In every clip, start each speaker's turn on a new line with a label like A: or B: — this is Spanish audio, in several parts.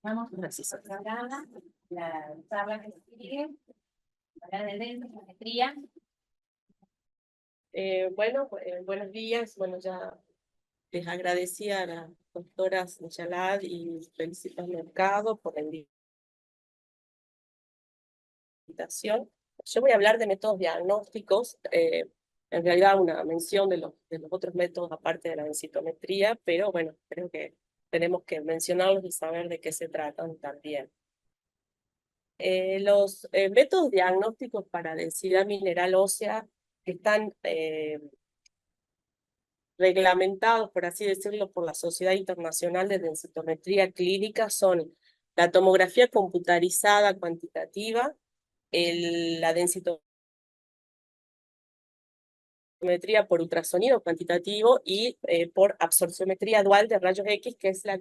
A: Vamos a ver si se acá la tabla que sigue, hablar de densitometría.
B: Buenos días. Bueno, ya les agradecía a las doctoras Michalad y Felicitas Mercado por la invitación. Yo voy a hablar de métodos diagnósticos, en realidad una mención de los otros métodos aparte de la densitometría, pero bueno, creo que tenemos que mencionarlos y saber de qué se tratan también. Los métodos diagnósticos para densidad mineral ósea están reglamentados, por así decirlo, por la Sociedad Internacional de Densitometría Clínica son la tomografía computarizada cuantitativa, la densitometría por ultrasonido cuantitativo y por absorciometría dual de rayos X, que es la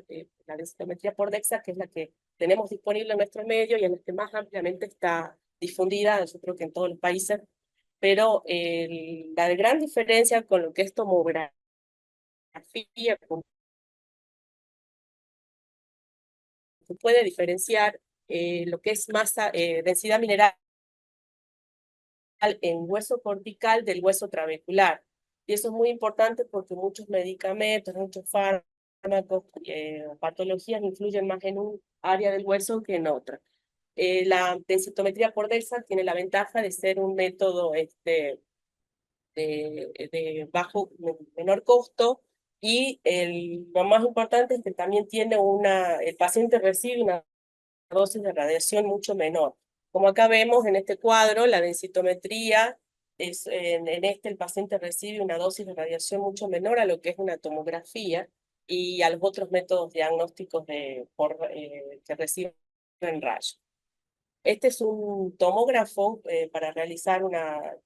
B: densitometría por DEXA, que es la que tenemos disponible en nuestro medio y en la que más ampliamente está difundida, yo creo que en todos los países. Pero la gran diferencia con lo que es tomografía se puede diferenciar lo que es masa, densidad mineral en hueso cortical del hueso trabecular. Y eso es muy importante porque muchos medicamentos, muchos fármacos, patologías influyen más en un área del hueso que en otra. La densitometría por DEXA tiene la ventaja de ser un método de menor costo, y lo más importante es que también tiene el paciente recibe una dosis de radiación mucho menor. Como acá vemos en este cuadro, la densitometría, el paciente recibe una dosis de radiación mucho menor a lo que es una tomografía y a los otros métodos diagnósticos que reciben rayos. Este es un tomógrafo para realizar una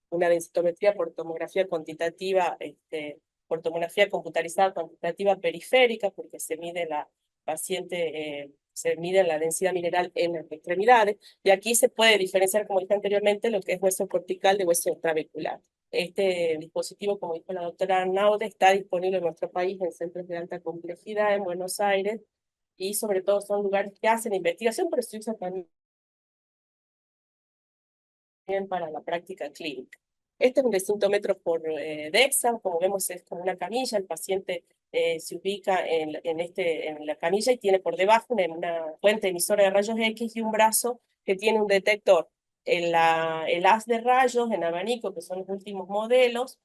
B: densitometría por tomografía cuantitativa, por tomografía computarizada cuantitativa periférica, porque se mide la densidad mineral en las extremidades, y aquí se puede diferenciar, como dije anteriormente, lo que es hueso cortical de hueso trabecular. Este dispositivo, como dijo la doctora Arnaude, está disponible en nuestro país en centros de alta complejidad en Buenos Aires, y sobre todo son lugares que hacen investigación, pero se usa también para la práctica clínica. Este es un densitometro por DEXA, como vemos es como una camilla, el paciente se ubica en la camilla y tiene por debajo una fuente emisora de rayos X y un brazo que tiene un detector. El haz de rayos en abanico, que son los últimos modelos,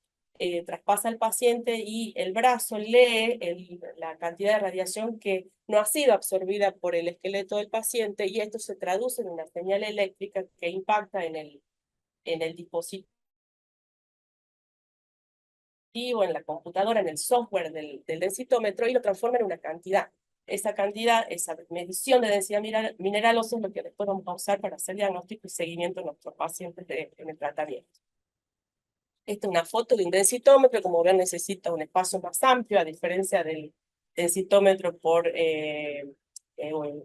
B: traspasa al paciente y el brazo lee la cantidad de radiación que no ha sido absorbida por el esqueleto del paciente, y esto se traduce en una señal eléctrica que impacta en el dispositivo, en la computadora, en el software del densitómetro, y lo transforma en una cantidad. Esa cantidad, esa medición de densidad mineral ósea es lo que después vamos a usar para hacer diagnóstico y seguimiento de nuestros pacientes en el tratamiento. Esta es una foto de un densitómetro. Como ven, necesita un espacio más amplio, a diferencia del densitómetro por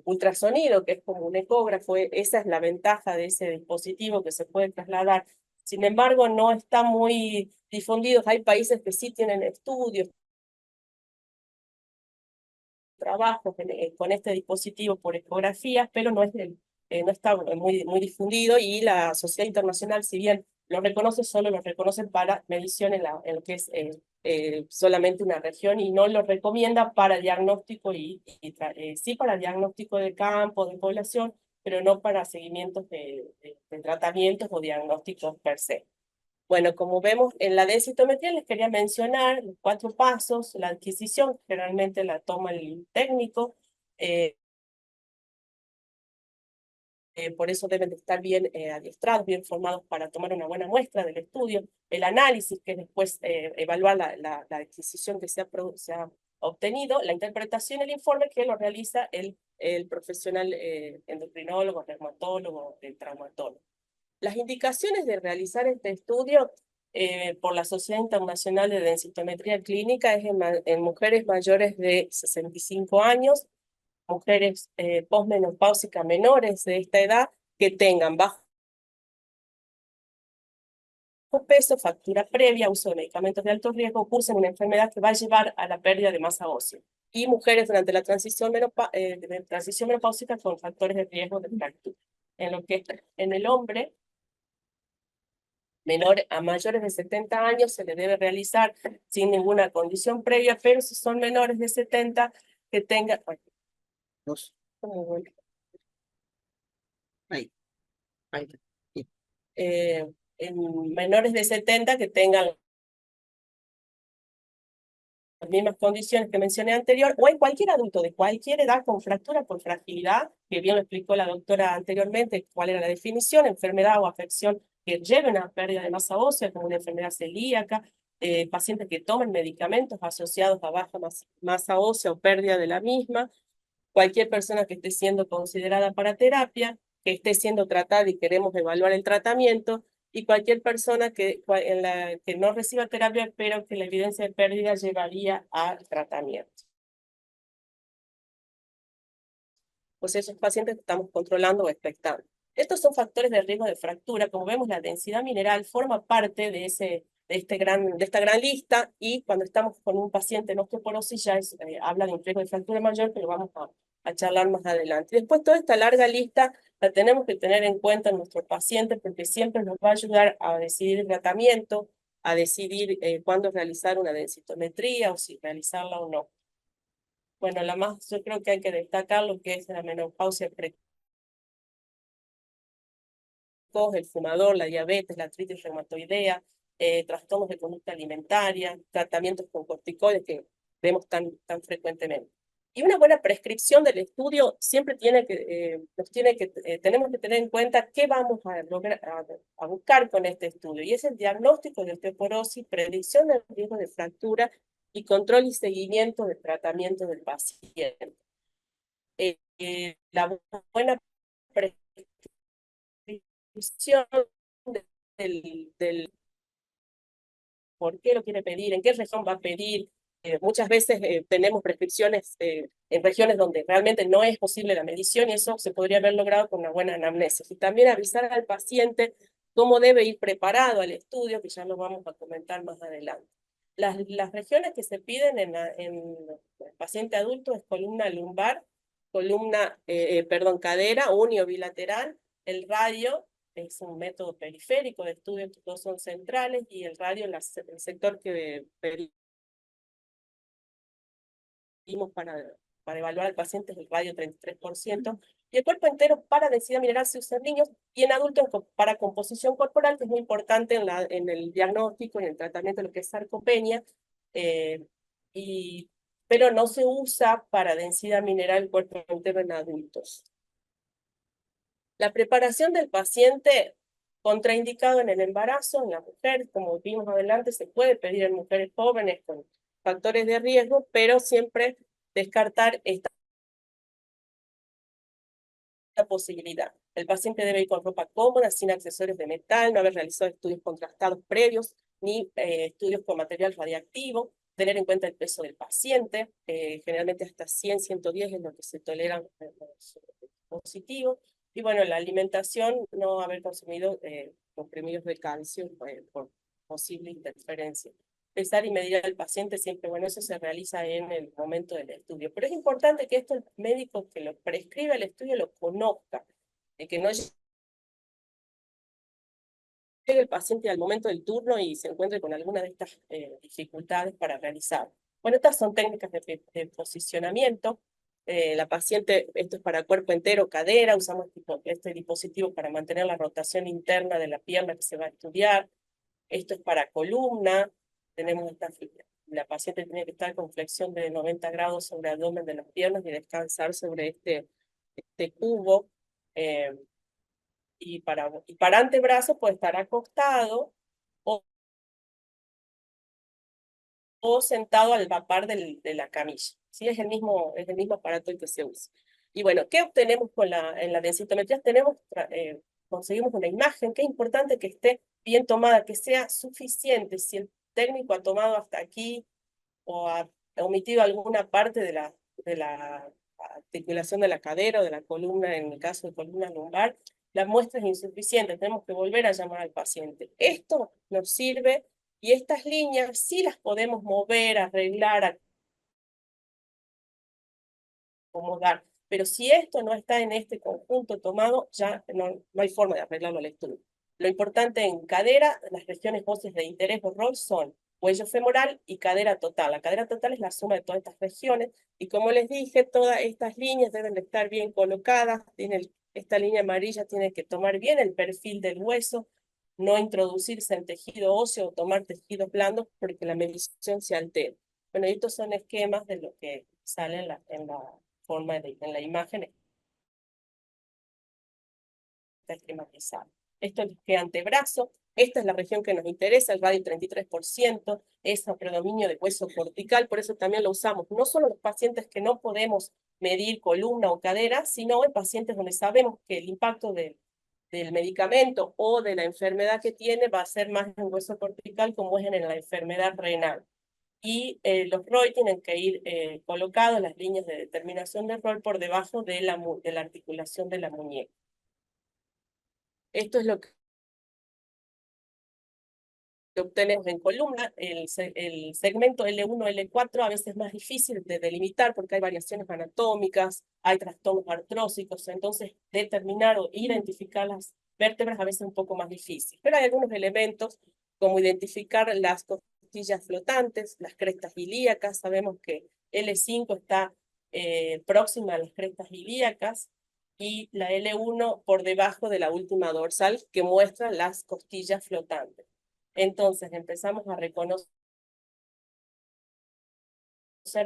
B: ultrasonido, que es como un ecógrafo. Esa es la ventaja de ese dispositivo, que se puede trasladar. Sin embargo, no está muy difundido. Hay países que sí tienen estudios, trabajos con este dispositivo por ecografías, pero no está muy difundido, y la Sociedad Internacional, si bien lo reconoce, solo lo reconoce para medición en lo que es solamente una región, y no lo recomienda para diagnóstico sí para diagnóstico de campo, de población, pero no para seguimientos de tratamientos o diagnósticos per se. Bueno, como vemos en la densitometría, les quería mencionar los 4 pasos. La adquisición generalmente la toma el técnico, por eso deben de estar bien adiestrados, bien formados para tomar una buena muestra del estudio. El análisis, que es después evaluar la adquisición que se ha obtenido. La interpretación, el informe, que lo realiza el profesional endocrinólogo, dermatólogo, traumatólogo. Las indicaciones de realizar este estudio por la Sociedad Internacional de Densitometría Clínica es en mujeres mayores de 65 años, mujeres posmenopáusicas menores de esta edad, que tengan bajo peso, fractura previa, uso de medicamentos de alto riesgo, cursen una enfermedad que va a llevar a la pérdida de masa ósea. Y mujeres durante la transición, transición menopáusica con factores de riesgo de fractura. En lo que es en el hombre, a mayores de 70 años se le debe realizar sin ninguna condición previa, pero si son menores de 70, que tengan...
C: Dos.
B: ¿Cómo voy?
C: Ahí. Ahí. Sí.
B: En menores de 70 que tengan las mismas condiciones que mencioné anterior, o en cualquier adulto de cualquier edad con fractura por fragilidad, que bien lo explicó la doctora anteriormente, cuál era la definición, enfermedad o afección que lleven a pérdida de masa ósea, como una enfermedad celíaca, pacientes que tomen medicamentos asociados a baja masa ósea o pérdida de la misma, cualquier persona que esté siendo considerada para terapia, que esté siendo tratada y queremos evaluar el tratamiento, y cualquier persona que no reciba terapia, pero que la evidencia de pérdida llevaría a tratamiento. Pues esos pacientes que estamos controlando o expectando. Estos son factores de riesgo de fractura. Como vemos, la densidad mineral forma parte de esta gran lista, y cuando estamos con un paciente en osteoporosis ya habla de un riesgo de fractura mayor, pero vamos a charlar más adelante. Después, toda esta larga lista la tenemos que tener en cuenta en nuestro paciente, porque siempre nos va a ayudar a decidir el tratamiento, a decidir cuándo realizar una densitometría o si realizarla o no. Bueno, yo creo que hay que destacar lo que es la menopausia precoz, el fumador, la diabetes, la artritis reumatoidea, trastornos de conducta alimentaria, tratamientos con corticoides que vemos tan frecuentemente. Y una buena prescripción del estudio siempre tenemos que tener en cuenta qué vamos a buscar con este estudio, y es el diagnóstico de osteoporosis, predicción del riesgo de fractura y control y seguimiento del tratamiento del paciente. La buena prescripción del por qué lo quiere pedir, en qué región va a pedir. Muchas veces tenemos prescripciones en regiones donde realmente no es posible la medición, y eso se podría haber logrado con una buena anamnesis. Y también avisar al paciente cómo debe ir preparado al estudio, que ya lo vamos a comentar más adelante. Las regiones que se piden en el paciente adulto es columna lumbar, cadera, unio bilateral, el radio, es un método periférico de estudio, estos dos son centrales, y el radio, el sector que pedimos para evaluar al paciente es el radio 33%, y el cuerpo entero para densidad mineral se usa en niños, y en adultos para composición corporal, que es muy importante en el diagnóstico y en el tratamiento de lo que es sarcopenia, pero no se usa para densidad mineral cuerpo entero en adultos. La preparación del paciente contraindicado en el embarazo, en la mujer, como vimos adelante, se puede pedir en mujeres jóvenes con factores de riesgo, pero siempre descartar esta posibilidad. El paciente debe ir con ropa cómoda, sin accesorios de metal, no haber realizado estudios contrastados previos, ni estudios con material radiactivo, tener en cuenta el peso del paciente, generalmente hasta 100, 110 es lo que se toleran los positivos. Y bueno, la alimentación, no haber consumido comprimidos de calcio por posible interferencia. Pesar y medir al paciente siempre, bueno, eso se realiza en el momento del estudio. Pero es importante que esto el médico que lo prescribe el estudio lo conozca, que no llegue el paciente al momento del turno y se encuentre con alguna de estas dificultades para realizar. Bueno, estas son técnicas de posicionamiento. La paciente, esto es para cuerpo entero, cadera, usamos este dispositivo para mantener la rotación interna de la pierna que se va a estudiar. Esto es para columna, tenemos la paciente tiene que estar con flexión de 90 grados sobre el abdomen de las piernas y descansar sobre este cubo. Y para antebrazo puede estar acostado o sentado al par de la camilla. ¿Sí? Es el mismo aparato el que se usa. Y bueno, ¿qué obtenemos en la densitometría? Conseguimos una imagen que es importante que esté bien tomada, que sea suficiente. Si el técnico ha tomado hasta aquí o ha omitido alguna parte de la articulación de la cadera o de la columna, en el caso de columna lumbar, la muestra es insuficiente, tenemos que volver a llamar al paciente. Esto nos sirve y estas líneas sí las podemos mover, arreglar, acomodar. Pero si esto no está en este conjunto tomado, ya no hay forma de arreglarlo al estudio. Lo importante en cadera, las regiones óseas de interés o rol son cuello femoral y cadera total. La cadera total es la suma de todas estas regiones. Y como les dije, todas estas líneas deben de estar bien colocadas. Esta línea amarilla tiene que tomar bien el perfil del hueso, no introducirse en tejido óseo o tomar tejidos blandos porque la medición se altera. Bueno, estos son esquemas de lo que sale en la forma en la imagen está esquematizado. Esto es que antebrazo, esta es la región que nos interesa, el radio 33%, es el predominio de hueso cortical, por eso también lo usamos, no solo en los pacientes que no podemos medir columna o cadera, sino en pacientes donde sabemos que el impacto del medicamento o de la enfermedad que tiene va a ser más en hueso cortical como es en la enfermedad renal. Y los ROI tienen que ir colocados, las líneas de determinación de ROI por debajo de la articulación de la muñeca. Esto es lo que obtenemos en columna. El segmento L1, L4 a veces es más difícil de delimitar porque hay variaciones anatómicas, hay trastornos artrósicos, entonces determinar o identificar las vértebras a veces es un poco más difícil. Pero hay algunos elementos como identificar las costillas flotantes, las crestas ilíacas. Sabemos que L5 está próxima a las crestas ilíacas y la L1 por debajo de la última dorsal que muestra las costillas flotantes. Entonces empezamos a reconocer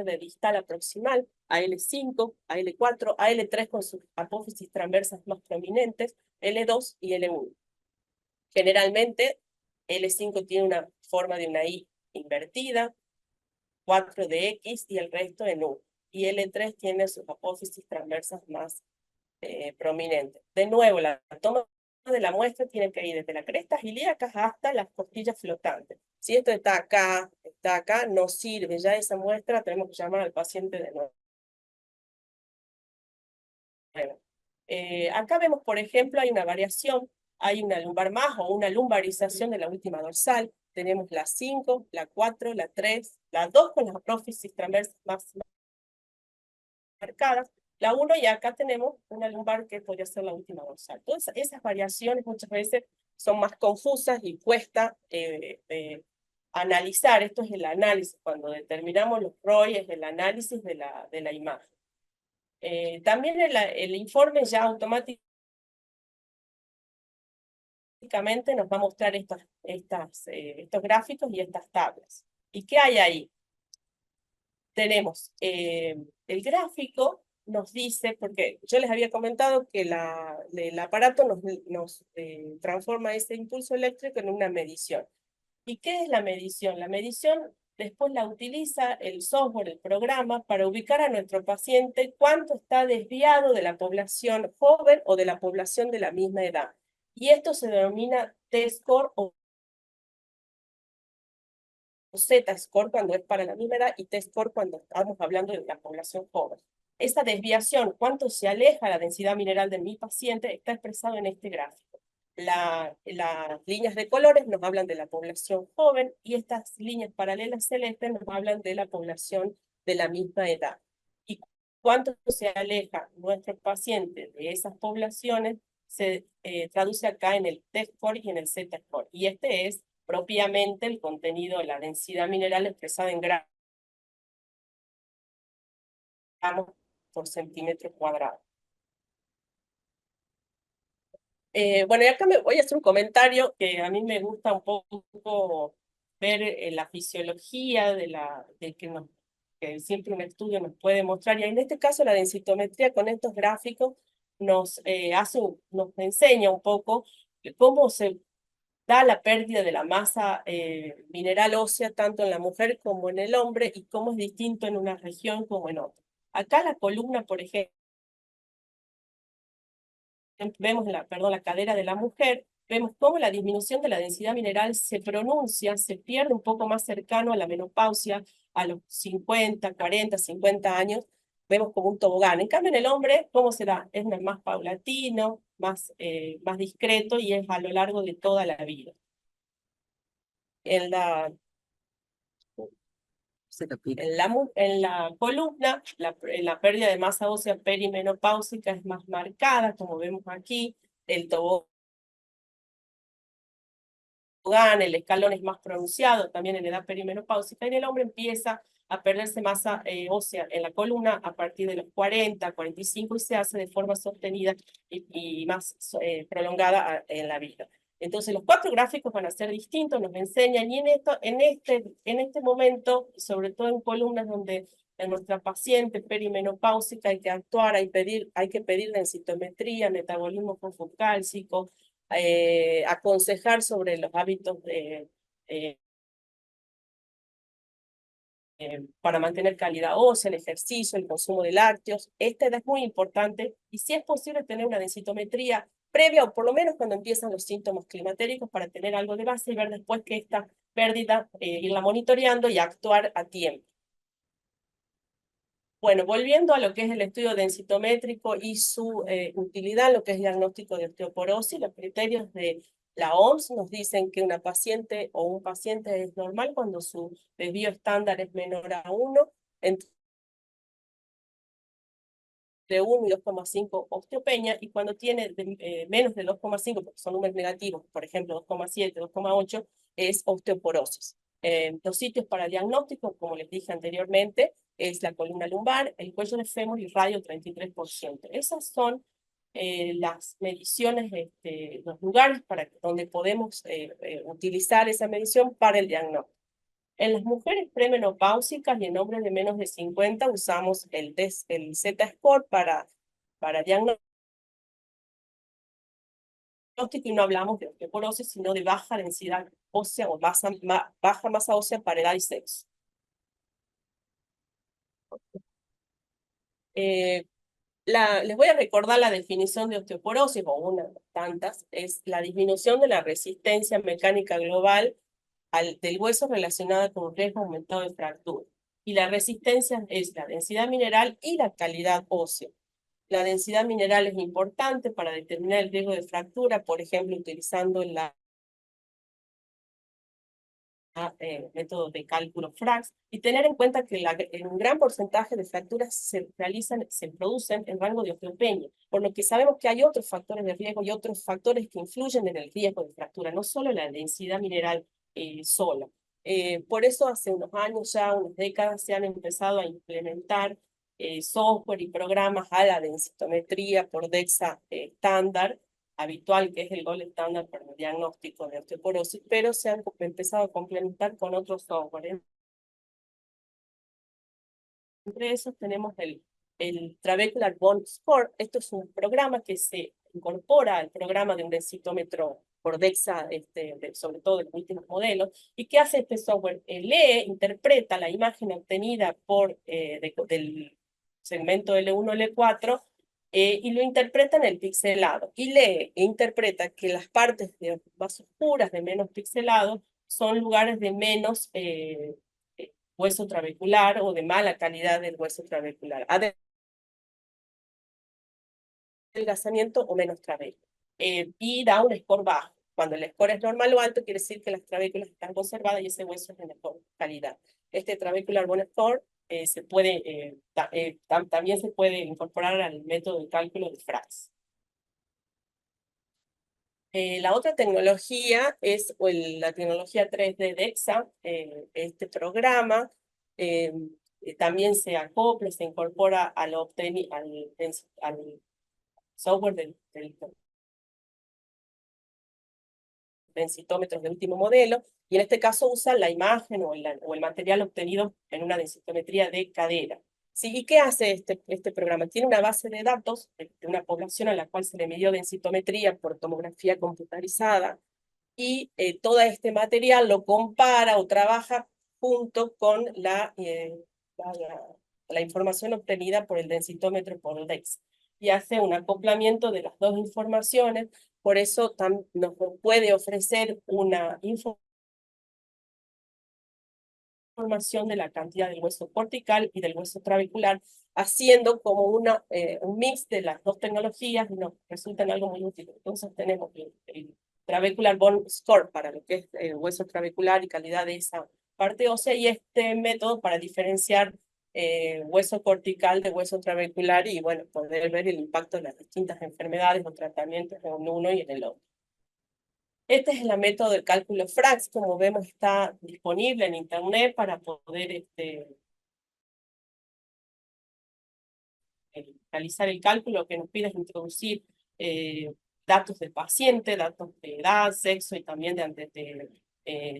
B: de distal a proximal a L5, a L4, a L3 con sus apófisis transversas más prominentes, L2 y L1. Generalmente L5 tiene una forma de una I invertida, 4 de X y el resto en U. Y L3 tiene sus apófisis transversas más prominentes. De nuevo, la toma de la muestra tiene que ir desde las crestas ilíacas hasta las costillas flotantes. Si esto está acá, no sirve ya esa muestra, tenemos que llamar al paciente de nuevo. Acá vemos, por ejemplo, hay una variación, hay una lumbar más o una lumbarización de la última dorsal. Tenemos la 5, la 4, la 3, la 2 con las apófisis transversas más marcadas, la 1 y acá tenemos una lumbar que podría ser la última dorsal. Todas esas variaciones muchas veces son más confusas y cuesta analizar. Esto es el análisis, cuando determinamos los ROI es el análisis de la imagen. También el informe ya automáticamente nos va a mostrar estos gráficos y estas tablas. ¿Y qué hay ahí? Tenemos el gráfico nos dice, porque yo les había comentado que el aparato nos transforma ese impulso eléctrico en una medición. ¿Y qué es la medición? La medición después la utiliza el software, el programa, para ubicar a nuestro paciente cuánto está desviado de la población joven o de la población de la misma edad. Y esto se denomina T-score o Z-score cuando es para la misma edad y T-score cuando estamos hablando de la población joven. Esa desviación, cuánto se aleja la densidad mineral de mi paciente, está expresado en este gráfico. Las líneas de colores nos hablan de la población joven y estas líneas paralelas celestes nos hablan de la población de la misma edad. Y cuánto se aleja nuestro paciente de esas poblaciones se traduce acá en el T-score y en el Z-score. Y este es propiamente el contenido de la densidad mineral expresada en gramos por centímetro cuadrado. Bueno, y acá me voy a hacer un comentario que a mí me gusta un poco ver la fisiología de que siempre un estudio nos puede mostrar. Y en este caso la densitometría con estos gráficos nos enseña un poco cómo se da la pérdida de la masa mineral ósea tanto en la mujer como en el hombre y cómo es distinto en una región como en otra. Acá la columna, por ejemplo, vemos la cadera de la mujer, vemos cómo la disminución de la densidad mineral se pronuncia, se pierde un poco más cercano a la menopausia, a los 50, 40, 50 años, vemos como un tobogán. En cambio, en el hombre, ¿cómo se da? Es más paulatino, más discreto y es a lo largo de toda la vida. En la
C: Se capítulo.
B: En la columna, la pérdida de masa ósea perimenopáusica es más marcada, como vemos aquí. El tobogán, el escalón es más pronunciado también en edad perimenopáusica, y en el hombre empieza a perderse masa ósea en la columna a partir de los 40, 45, y se hace de forma sostenida y más prolongada en la vida. Entonces los 4 gráficos van a ser distintos, nos enseñan, y en este momento, sobre todo en columnas donde en nuestra paciente perimenopáusica hay que actuar, hay que pedir densitometría, metabolismo fosfocálcico, aconsejar sobre los hábitos para mantener calidad ósea, el ejercicio, el consumo de lácteos. Esta edad es muy importante, y si es posible tener una densitometría previa, o por lo menos cuando empiezan los síntomas climatéricos, para tener algo de base y ver después que esta pérdida, irla monitoreando y actuar a tiempo. Bueno, volviendo a lo que es el estudio densitométrico y su utilidad, lo que es el diagnóstico de osteoporosis, los criterios de la OMS nos dicen que una paciente o un paciente es normal cuando su desvío estándar es menor a 1, entre 1 y 2,5 osteopenia, y cuando tiene menos de 2,5, porque son números negativos, por ejemplo 2,7, 2,8, es osteoporosis. Los sitios para diagnóstico, como les dije anteriormente, es la columna lumbar, el cuello de fémur y radio 33%. Esas son las mediciones, los lugares donde podemos utilizar esa medición para el diagnóstico. En las mujeres premenopáusicas y en hombres de menos de 50 usamos el Z-score para diagnóstico, y no hablamos de osteoporosis, sino de baja densidad ósea o baja masa ósea para edad y sexo. Les voy a recordar la definición de osteoporosis, o una de tantas, es la disminución de la resistencia mecánica global del hueso relacionada con un riesgo aumentado de fractura. Y la resistencia es la densidad mineral y la calidad ósea. La densidad mineral es importante para determinar el riesgo de fractura, por ejemplo, utilizando métodos de cálculo FRAX, y tener en cuenta que un gran porcentaje de fracturas se producen en rango de osteopenia, por lo que sabemos que hay otros factores de riesgo y otros factores que influyen en el riesgo de fractura, no solo la densidad mineral sola. Por eso hace unos años, ya unas décadas, se han empezado a implementar software y programas a la densitometría por DEXA estándar, habitual, que es el gold estándar para el diagnóstico de osteoporosis, pero se han empezado a complementar con otros software. Entre esos tenemos el Trabecular Bone Score. Esto es un programa que se incorpora al programa de un densitómetro por DEXA, sobre todo en los últimos modelos. ¿Y qué hace este software? Interpreta la imagen obtenida del segmento L1, L4, y lo interpreta en el pixelado. Y lee e interpreta que las partes más oscuras, de menos pixelado, son lugares de menos hueso trabecular o de mala calidad del hueso trabecular. Adelgazamiento o menos trabéculo. Y da un score bajo. Cuando el score es normal o alto, quiere decir que las trabéculas están conservadas y ese hueso es de mejor calidad. Este Trabecular Bone Score también se puede incorporar al método de cálculo de FRAX. La otra tecnología es la tecnología 3D DEXA. Este programa también se acopla, se incorpora al software del densitómetros de último modelo, y en este caso usa la imagen o el material obtenido en una densitometría de cadera. ¿Sí? ¿Y qué hace este programa? Tiene una base de datos de una población a la cual se le midió densitometría por tomografía computarizada, y todo este material lo compara o trabaja junto con la información obtenida por el densitómetro por DEXA, y hace un acoplamiento de las dos informaciones. Por eso nos puede ofrecer una información información de la cantidad del hueso cortical y del hueso trabecular, haciendo como un mix de las dos tecnologías, y nos resulta en algo muy útil. Entonces tenemos el Trabecular Bone Score para lo que es el hueso trabecular y calidad de esa parte ósea, y este método para diferenciar hueso cortical de hueso trabecular y, bueno, poder ver el impacto de las distintas enfermedades o tratamientos en uno y en el otro. Este es el método del cálculo FRAX, como vemos está disponible en internet para poder realizar el cálculo. Que nos pide es introducir datos del paciente, datos de edad, sexo y también de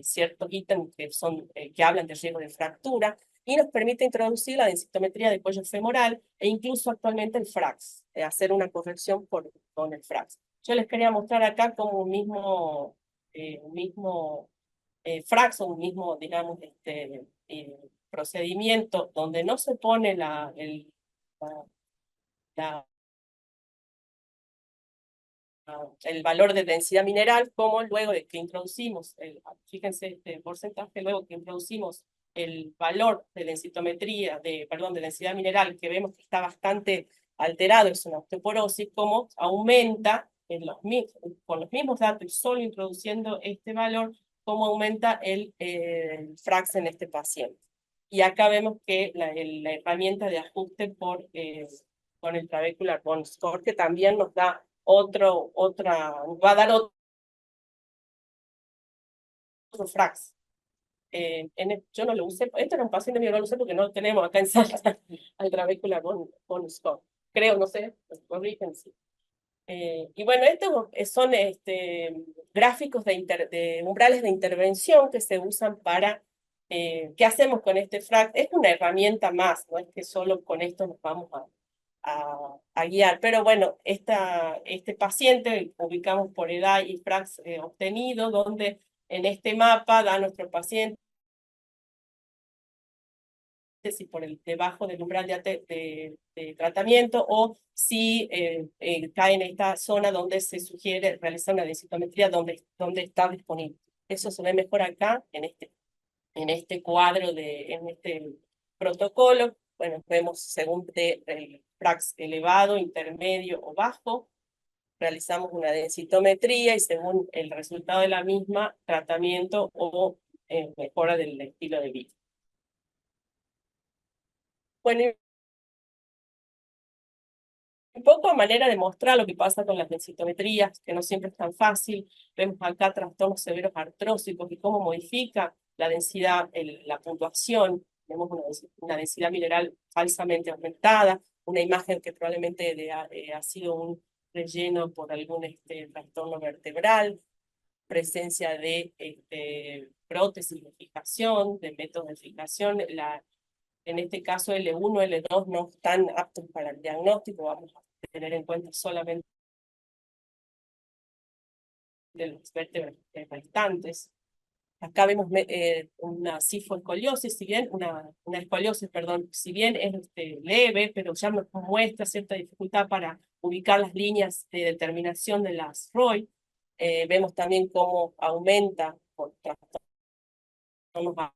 B: ciertos ítems que hablan de riesgo de fractura, y nos permite introducir la densitometría de cuello femoral e incluso actualmente el FRAX, hacer una corrección con el FRAX. Yo les quería mostrar acá como un mismo FRAX, o un mismo, digamos, procedimiento donde no se pone el valor de densidad mineral, como luego de que introducimos, fíjense este porcentaje, luego que introducimos el valor de densitometría, de densidad mineral, que vemos que está bastante alterado, es una osteoporosis, como aumenta con los mismos datos y solo introduciendo este valor, cómo aumenta el FRAX en este paciente. Y acá vemos que la herramienta de ajuste con el Trabecular Bone Score, que también nos da va a dar otro FRAX. Yo no lo usé, este era un paciente mío, no lo usé porque no lo tenemos acá en Salta, al Trabecular Bone Score. Creo, no sé, corrigen, sí. Y bueno, estos son gráficos de umbrales de intervención que se usan para, ¿qué hacemos con este FRAX? Es una herramienta más, no es que solo con esto nos vamos a guiar, pero bueno, este paciente ubicamos por edad y FRAX obtenido, donde en este mapa da a nuestro paciente si por debajo del umbral de tratamiento, o si cae en esta zona donde se sugiere realizar una densitometría donde está disponible. Eso se ve mejor acá en este cuadro, en este protocolo. Bueno, vemos según el FRAX elevado, intermedio o bajo, realizamos una densitometría y según el resultado de la misma, tratamiento o mejora del estilo de vida. Bueno, un poco a manera de mostrar lo que pasa con las densitometrías, que no siempre es tan fácil. Vemos acá trastornos severos artrósicos y cómo modifica la densidad, la puntuación. Vemos una densidad mineral falsamente aumentada, una imagen que probablemente ha sido un relleno por algún trastorno vertebral, presencia de prótesis de fijación, de métodos de fijación. En este caso L1, L2 no están aptos para el diagnóstico, vamos a tener en cuenta solamente de las vértebras restantes. Acá vemos una cifoescoliosis, una escoliosis, perdón, si bien es leve, pero ya nos muestra cierta dificultad para ubicar las líneas de determinación de las ROI. Vemos también cómo aumenta por trastornos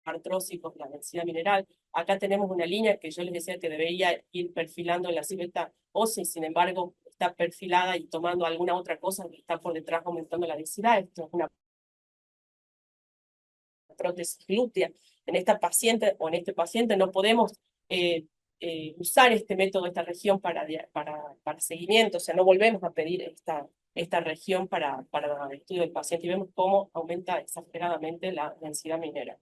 B: artrósicos la densidad mineral. Acá tenemos una línea que yo les decía que debería ir perfilando en la silueta ósea, y sin embargo está perfilada y tomando alguna otra cosa que está por detrás aumentando la densidad. Esto es una prótesis glútea. En esta paciente o en este paciente no podemos usar este método, esta región para seguimiento, o sea, no volvemos a pedir esta región para el estudio del paciente, y vemos cómo aumenta exageradamente la densidad mineral.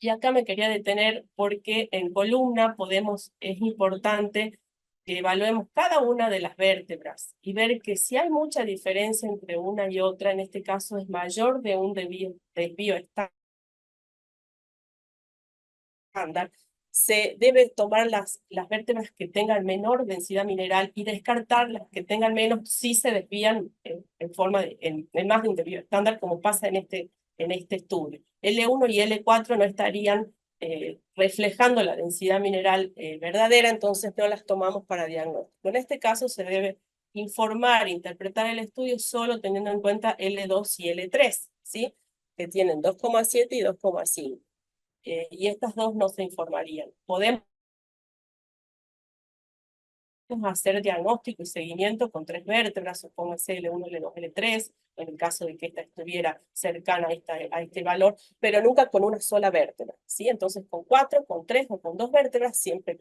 B: Y acá me quería detener porque en columna es importante que evaluemos cada una de las vértebras y ver que si hay mucha diferencia entre una y otra, en este caso es mayor de un desvío estándar, se debe tomar las vértebras que tengan menor densidad mineral y descartar las que tengan menos si se desvían en más de un desvío estándar, como pasa en este estudio. L1 y L4 no estarían reflejando la densidad mineral verdadera, entonces no las tomamos para diagnóstico. En este caso se debe informar, interpretar el estudio solo teniendo en cuenta L2 y L3, ¿sí? que tienen 2,7 y 2,5. Y estas dos no se informarían. Podemos hacer diagnóstico y seguimiento con 3 vértebras, supóngase L1, L2, L3, en el caso de que esta estuviera cercana a este valor, pero nunca con una sola vértebra, ¿sí? Entonces con 4, con 3 o con 2 vértebras, siempre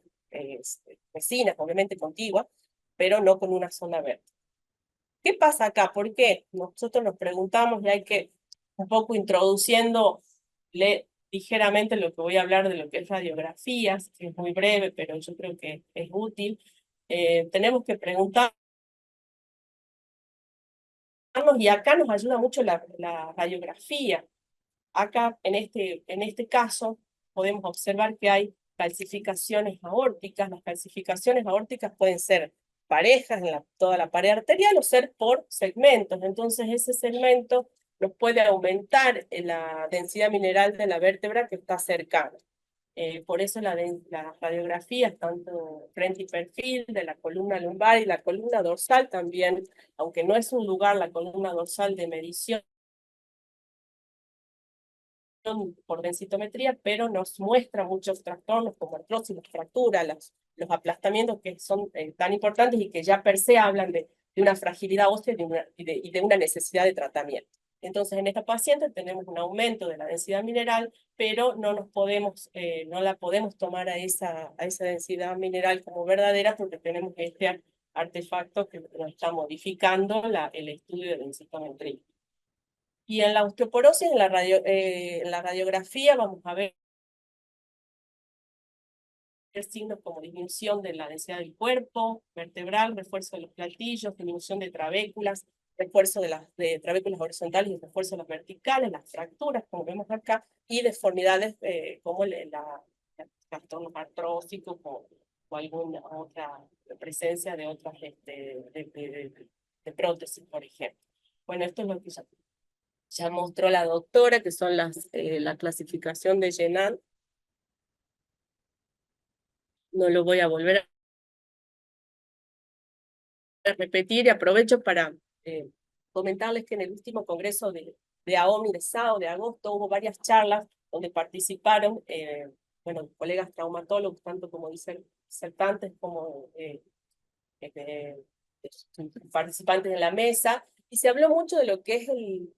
B: vecinas, obviamente contiguas, pero no con una sola vértebra. ¿Qué pasa acá? ¿Por qué? Nosotros nos preguntamos y hay que un poco introduciendo ligeramente lo que voy a hablar de lo que es radiografías, que es muy breve, pero yo creo que es útil. Tenemos que preguntarnos, y acá nos ayuda mucho la radiografía. Acá, en este caso, podemos observar que hay calcificaciones aórticas. Las calcificaciones aórticas pueden ser parejas en toda la pared arterial o ser por segmentos. Entonces, ese segmento nos puede aumentar la densidad mineral de la vértebra que está cercana. Por eso las radiografías, tanto frente y perfil de la columna lumbar y la columna dorsal también, aunque no es un lugar la columna dorsal de medición por densitometría, pero nos muestra muchos trastornos como artrosis, fracturas, los aplastamientos que son tan importantes y que ya per se hablan de una fragilidad ósea y de una necesidad de tratamiento. Entonces, en esta paciente tenemos un aumento de la densidad mineral, pero no la podemos tomar a esa densidad mineral como verdadera porque tenemos este artefacto que nos está modificando el estudio de densitometría. Y en la osteoporosis, en la radiografía, vamos a ver signos como disminución de la densidad del cuerpo vertebral, refuerzo de los platillos, disminución de trabéculas, refuerzo de trabéculas horizontales y refuerzo de las verticales, las fracturas, como vemos acá, y deformidades como trastornos artrósicos o alguna otra presencia de otras de prótesis, por ejemplo. Bueno, esto es lo que ya mostró la doctora, que son la clasificación de Jenan. No lo voy a volver a repetir y aprovecho para comentarles que en el último congreso de AOMI de SAO de agosto hubo varias charlas donde participaron bueno, colegas traumatólogos, tanto como disertantes como participantes en la mesa, y se habló mucho de lo que es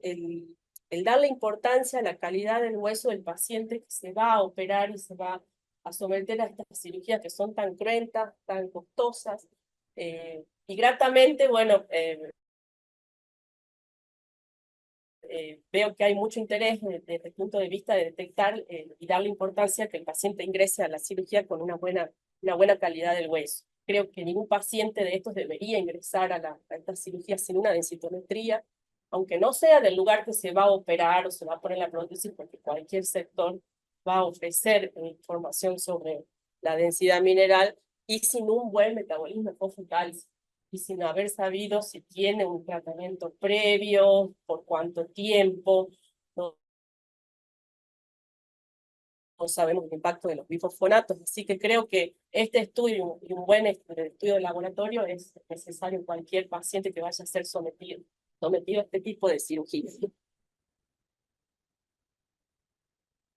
B: el darle importancia a la calidad del hueso del paciente que se va a operar y se va a someter a estas cirugías que son tan cruentas, tan costosas, y gratamente, bueno, veo que hay mucho interés desde el punto de vista de detectar y darle importancia a que el paciente ingrese a la cirugía con una buena calidad del hueso. Creo que ningún paciente de estos debería ingresar a esta cirugía sin una densitometría, aunque no sea del lugar que se va a operar o se va a poner la prótesis, porque cualquier sector va a ofrecer información sobre la densidad mineral y sin un buen metabolismo posfetal y sin haber sabido si tiene un tratamiento previo, por cuánto tiempo, no sabemos el impacto de los bifosfonatos, así que creo que este estudio y un buen estudio de laboratorio es necesario en cualquier paciente que vaya a ser sometido a este tipo de cirugía.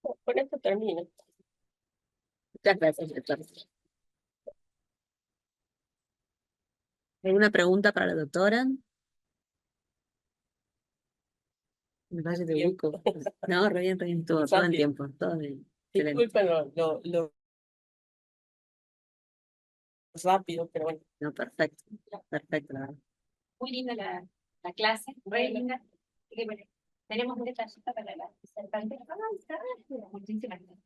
B: Con esto termino.
C: Muchas gracias, doctora. ¿Alguna pregunta para la doctora? Me parece que te
B: Bien.
C: ubico. No, re bien, todo en tiempo, todo bien. Excelente.
B: Disculpen lo rápido, pero bueno.
C: No, perfecto, perfecto, la verdad.
A: Muy linda la clase, muy linda. Así que, bueno, tenemos un detallito para la disertante. Muchísimas gracias.